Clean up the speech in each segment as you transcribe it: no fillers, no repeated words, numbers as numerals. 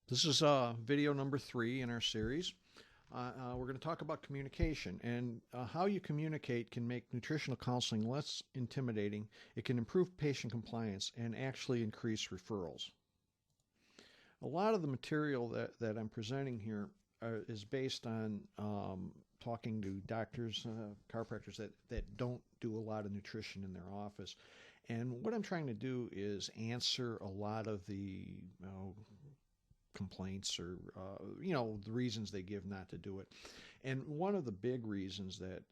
This is video number 3 in our series. We're going to talk about communication and how you communicate can make nutritional counseling less intimidating. It can improve patient compliance and actually increase referrals. A lot of the material that I'm presenting here is based on talking to doctors, chiropractors that don't do a lot of nutrition in their office. And what I'm trying to do is answer a lot of the complaints or the reasons they give not to do it. And one of the big reasons that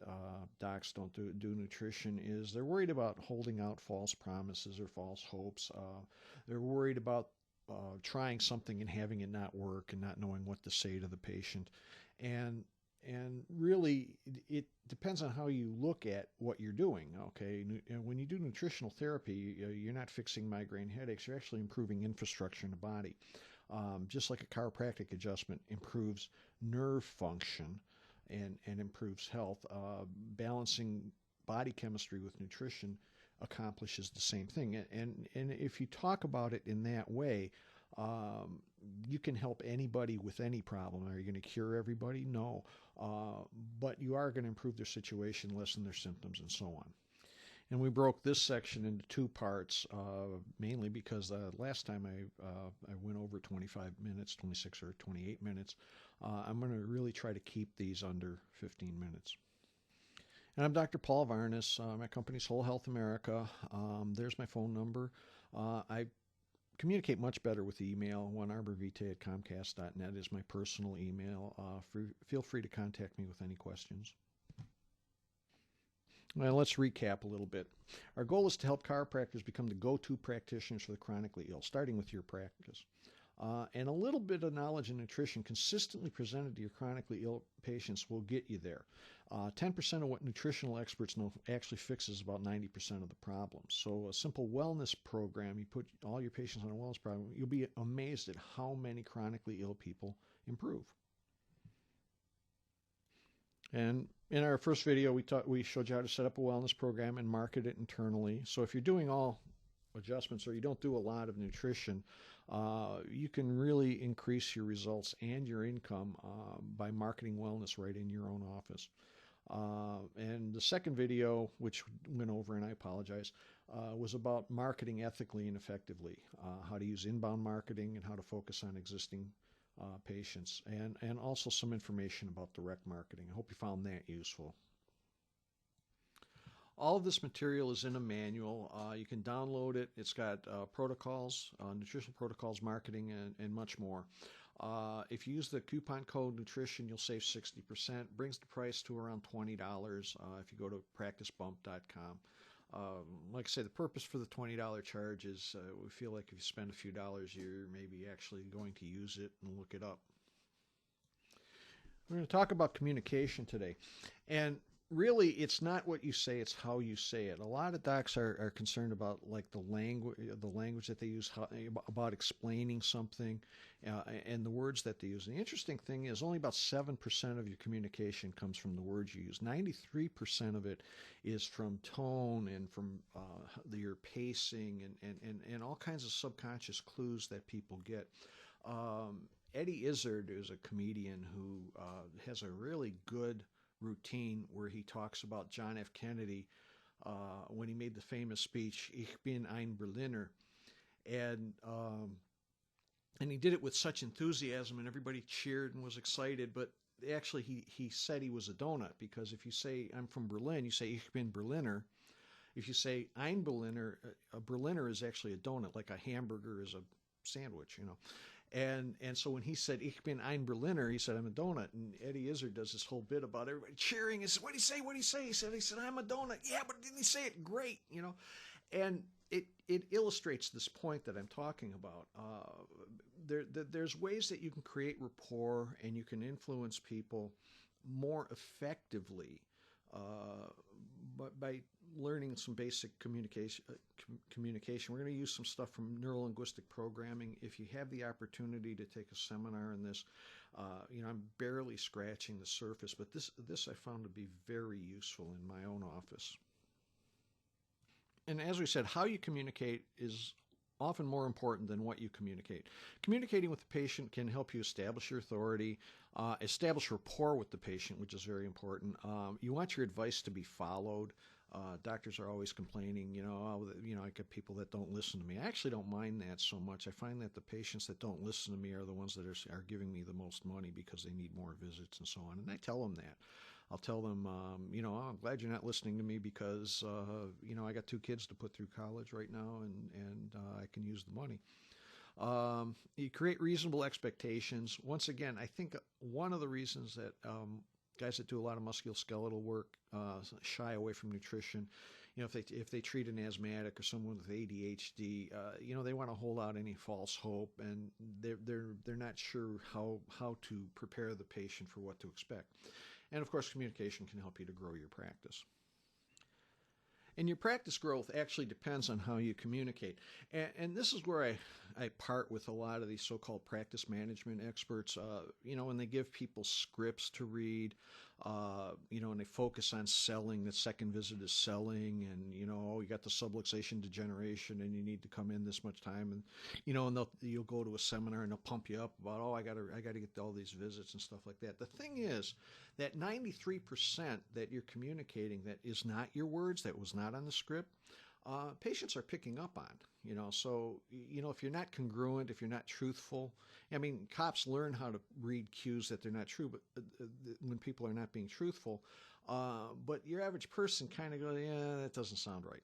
docs don't do nutrition is they're worried about holding out false promises or false hopes. They're worried about trying something and having it not work and not knowing what to say to the patient. And really, it depends on how you look at what you're doing. Okay, when you do nutritional therapy, you're not fixing migraine headaches. You're actually improving infrastructure in the body. Just like a chiropractic adjustment improves nerve function and improves health, balancing body chemistry with nutrition accomplishes the same thing. And if you talk about it in that way, you can help anybody with any problem. Are you going to cure everybody? No. But you are going to improve their situation, lessen their symptoms, and so on. And we broke this section into 2 parts, mainly because last time I went over 25 minutes, 26 or 28 minutes. I'm going to really try to keep these under 15 minutes. And I'm Dr. Paul Varnes. My company's Whole Health America. There's my phone number. I communicate much better with email. onearborvitae@comcast.net is my personal email. Feel free to contact me with any questions. Well, let's recap a little bit. Our goal is to help chiropractors become the go-to practitioners for the chronically ill, starting with your practice. And a little bit of knowledge in nutrition consistently presented to your chronically ill patients will get you there. 10% of what nutritional experts know actually fixes about 90% of the problems. So a simple wellness program, you put all your patients on a wellness program, you'll be amazed at how many chronically ill people improve. And in our first video, we showed you how to set up a wellness program and market it internally. So if you're doing all adjustments or you don't do a lot of nutrition, you can really increase your results and your income by marketing wellness right in your own office. And the second video, which went over, and I apologize, was about marketing ethically and effectively, how to use inbound marketing and how to focus on existing patients, and also some information about direct marketing. I hope you found that useful. All of this material is in a manual. You can download it. It's got protocols, nutritional protocols, marketing, and much more. If you use the coupon code nutrition, you'll save 60%. Brings the price to around $20 if you go to practicebump.com. Like I say, the purpose for the $20 charge is we feel like if you spend a few dollars, you're maybe actually going to use it and look it up. We're going to talk about communication today. And really, it's not what you say, it's how you say it. A lot of docs are concerned about like the language that they use, about explaining something, and the words that they use. And the interesting thing is only about 7% of your communication comes from the words you use. 93% of it is from tone and from your pacing and all kinds of subconscious clues that people get. Eddie Izzard is a comedian who has a really good routine where he talks about John F. Kennedy when he made the famous speech, "Ich bin ein Berliner," and he did it with such enthusiasm, and everybody cheered and was excited. But actually, he said he was a donut, because if you say "I'm from Berlin," you say "Ich bin Berliner." If you say "Ein Berliner," a Berliner is actually a donut, like a hamburger is a sandwich, And so when he said, "Ich bin ein Berliner," he said, "I'm a donut." And Eddie Izzard does this whole bit about everybody cheering. He said, "What did he say? What did he say?" He said, "I'm a donut." "Yeah, but didn't he say it great?" And it illustrates this point that I'm talking about. There's ways that you can create rapport and you can influence people more effectively by learning some basic communication. We're going to use some stuff from neuro-linguistic programming. If you have the opportunity to take a seminar in this, I'm barely scratching the surface, but this I found to be very useful in my own office. And as we said, how you communicate is often more important than what you communicate. Communicating with the patient can help you establish your authority, establish rapport with the patient, which is very important. You want your advice to be followed. Doctors are always complaining, I get people that don't listen to me. I actually don't mind that so much. I find that the patients that don't listen to me are the ones that are giving me the most money because they need more visits and so on. And I tell them that. I'll tell them, I'm glad you're not listening to me because, I got 2 kids to put through college right now and I can use the money. You create reasonable expectations. Once again, I think one of the reasons that guys that do a lot of musculoskeletal work shy away from nutrition, if they treat an asthmatic or someone with ADHD, they want to hold out any false hope, and they're not sure how to prepare the patient for what to expect. And of course, communication can help you to grow your practice. And your practice growth actually depends on how you communicate. And this is where I part with a lot of these so-called practice management experts. When they give people scripts to read, and they focus on selling, the second visit is selling, and, you got the subluxation degeneration and you need to come in this much time. And, and you'll go to a seminar and they'll pump you up about, I got to get all these visits and stuff like that. The thing is that 93% that you're communicating that is not your words, that was not on the script, patients are picking up on, so, if you're not congruent, if you're not truthful, cops learn how to read cues that they're not true, but when people are not being truthful, but your average person kind of goes, yeah, that doesn't sound right,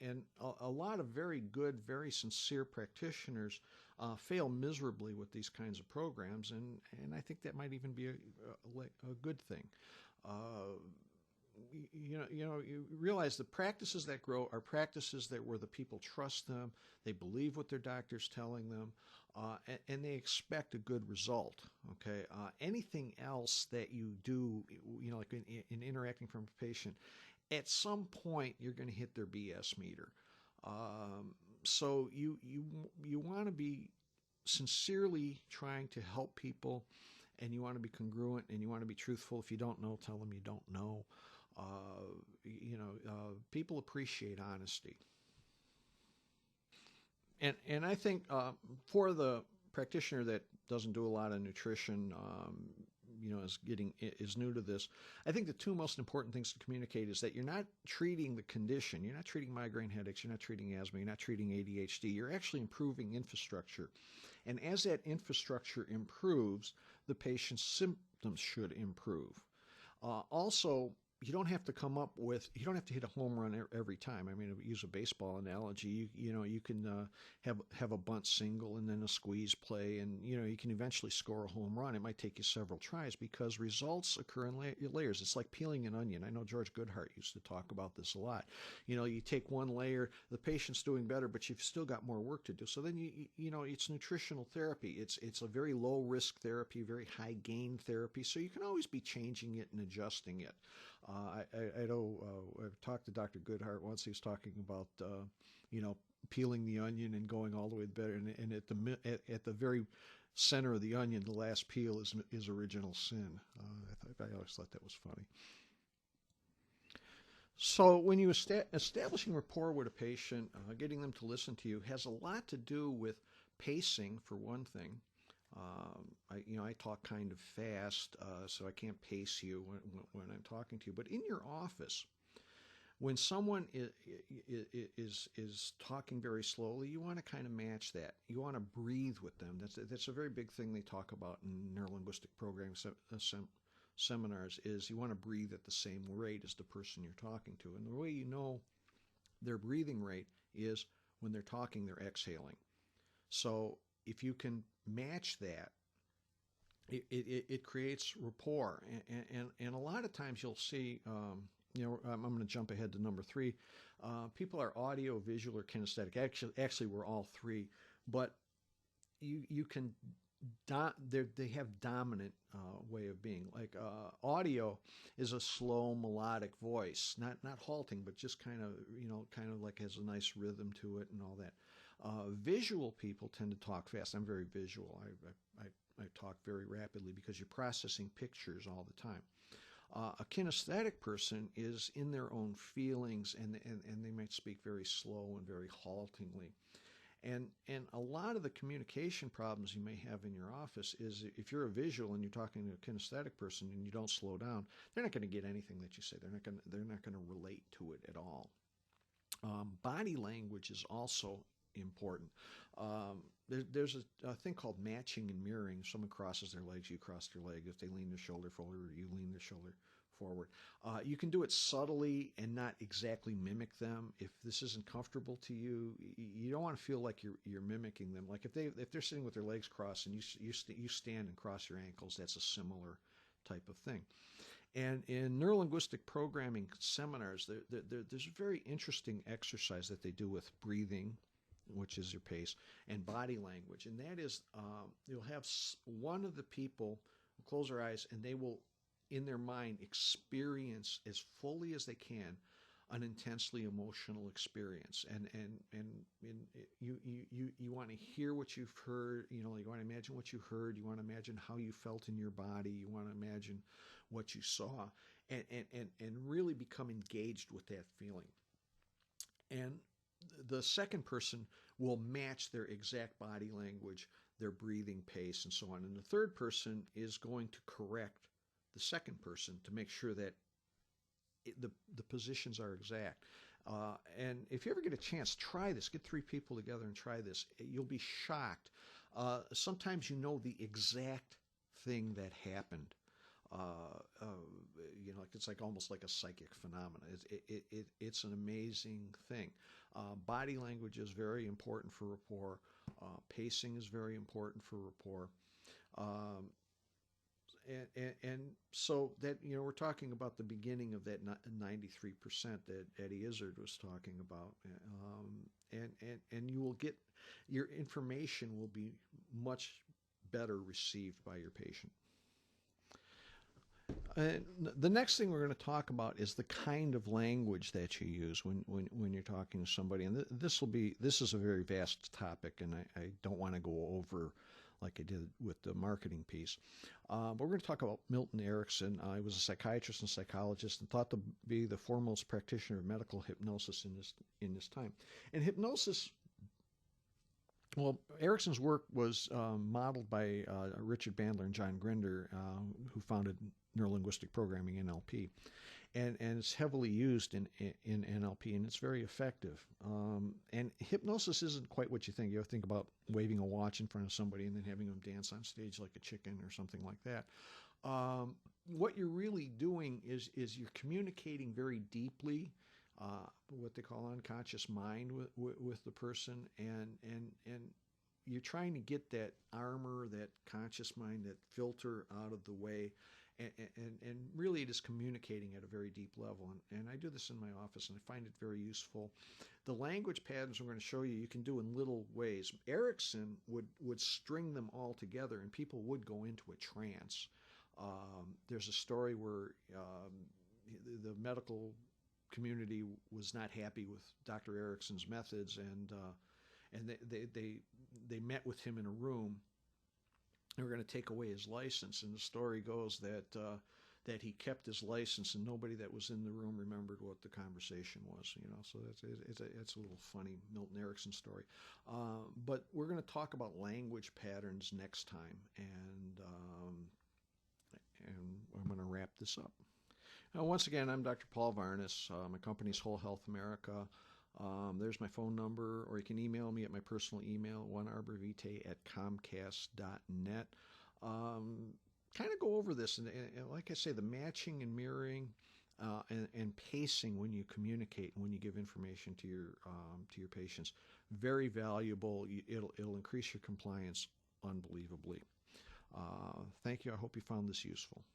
and a lot of very good, very sincere practitioners fail miserably with these kinds of programs, and I think that might even be a good thing. You realize the practices that grow are practices where the people trust them, they believe what their doctor's telling them, and they expect a good result. Okay, anything else that you do, like in interacting from a patient, at some point you're going to hit their BS meter. So you want to be sincerely trying to help people, and you want to be congruent, and you want to be truthful. If you don't know, tell them you don't know. People appreciate honesty. And I think for the practitioner that doesn't do a lot of nutrition, is new to this, I think the 2 most important things to communicate is that you're not treating the condition. You're not treating migraine headaches. You're not treating asthma. You're not treating ADHD. You're actually improving infrastructure. And as that infrastructure improves, the patient's symptoms should improve. Also, you don't have to hit a home run every time. To use a baseball analogy, you can have a bunt single and then a squeeze play, and you can eventually score a home run. It might take you several tries because results occur in layers. It's like peeling an onion. I know George Goodhart used to talk about this a lot. You take one layer, the patient's doing better, but you've still got more work to do. So then it's nutritional therapy. It's a very low risk therapy, very high gain therapy. So you can always be changing it and adjusting it. I know I've talked to Dr. Goodhart once. He was talking about peeling the onion and going all the way to better, and at the very center of the onion, the last peel is original sin. I always thought that was funny. So when you establishing rapport with a patient, getting them to listen to you has a lot to do with pacing, for one thing. I talk kind of fast, so I can't pace you when I'm talking to you. But in your office, when someone is talking very slowly, you want to kind of match that. You want to breathe with them. That's a very big thing they talk about in neurolinguistic programming seminars. Is you want to breathe at the same rate as the person you're talking to, and the way you know their breathing rate is when they're talking, they're exhaling. So if you can match that, it creates rapport. And a lot of times you'll see, I'm going to jump ahead to number 3. People are audio, visual, or kinesthetic. Actually, we're all 3, but you can they have dominant way of being. Like audio is a slow melodic voice, not halting, but just kind of like has a nice rhythm to it and all that. Visual people tend to talk fast. I'm very visual. I talk very rapidly because you're processing pictures all the time. A kinesthetic person is in their own feelings, and they might speak very slow and very haltingly. And a lot of the communication problems you may have in your office is if you're a visual and you're talking to a kinesthetic person and you don't slow down, they're not going to get anything that you say. They're not going to relate to it at all. Body language is also important. There's a thing called matching and mirroring. If someone crosses their legs, you cross your leg. If they lean their shoulder forward, you lean their shoulder forward. You can do it subtly and not exactly mimic them. If this isn't comfortable to you, you don't want to feel like you're mimicking them. Like if they're sitting with their legs crossed and you stand and cross your ankles, that's a similar type of thing. And in neurolinguistic programming seminars, there's a very interesting exercise that they do with breathing, which is your pace, and body language. And that is, you'll have one of the people close their eyes, and they will, in their mind, experience as fully as they can an intensely emotional experience. And you want to hear what you've heard. You want to imagine what you heard. You want to imagine how you felt in your body. You want to imagine what you saw, and really become engaged with that feeling. And the second person will match their exact body language, their breathing pace, and so on. And the third person is going to correct the second person to make sure that the positions are exact. And if you ever get a chance, try this. Get 3 people together and try this. You'll be shocked. Sometimes the exact thing that happened. It's like almost like a psychic phenomenon. It's an amazing thing. Body language is very important for rapport. Pacing is very important for rapport. And so that, we're talking about the beginning of that 93% that Eddie Izzard was talking about. And you will get, your information will be much better received by your patient. The next thing we're going to talk about is the kind of language that you use when you're talking to somebody. And this is a very vast topic, and I don't want to go over like I did with the marketing piece. But we're going to talk about Milton Erickson. He was a psychiatrist and psychologist and thought to be the foremost practitioner of medical hypnosis in this time. And hypnosis, well, Erickson's work was modeled by Richard Bandler and John Grinder, who founded neurolinguistic programming, NLP. And it's heavily used in NLP, and it's very effective. And hypnosis isn't quite what you think. You have to think about waving a watch in front of somebody and then having them dance on stage like a chicken or something like that. What you're really doing is you're communicating very deeply, what they call unconscious mind with the person, and you're trying to get that armor, that conscious mind, that filter out of the way. And really it is communicating at a very deep level. And I do this in my office, and I find it very useful. The language patterns I'm going to show you can do in little ways. Erickson would string them all together, and people would go into a trance. There's a story where the medical community was not happy with Dr. Erickson's methods, and they met with him in a room. They were going to take away his license, and the story goes that he kept his license, and nobody that was in the room remembered what the conversation was. So it's a little funny Milton Erickson story. But we're going to talk about language patterns next time, and I'm going to wrap this up. Now, once again, I'm Dr. Paul Varnes. My company's Whole Health America. There's my phone number, or you can email me at my personal email, onearborvitae@comcast.net. Kind of go over this, and like I say, the matching and mirroring and pacing when you communicate and when you give information to your patients, very valuable. It'll increase your compliance unbelievably. Thank you. I hope you found this useful.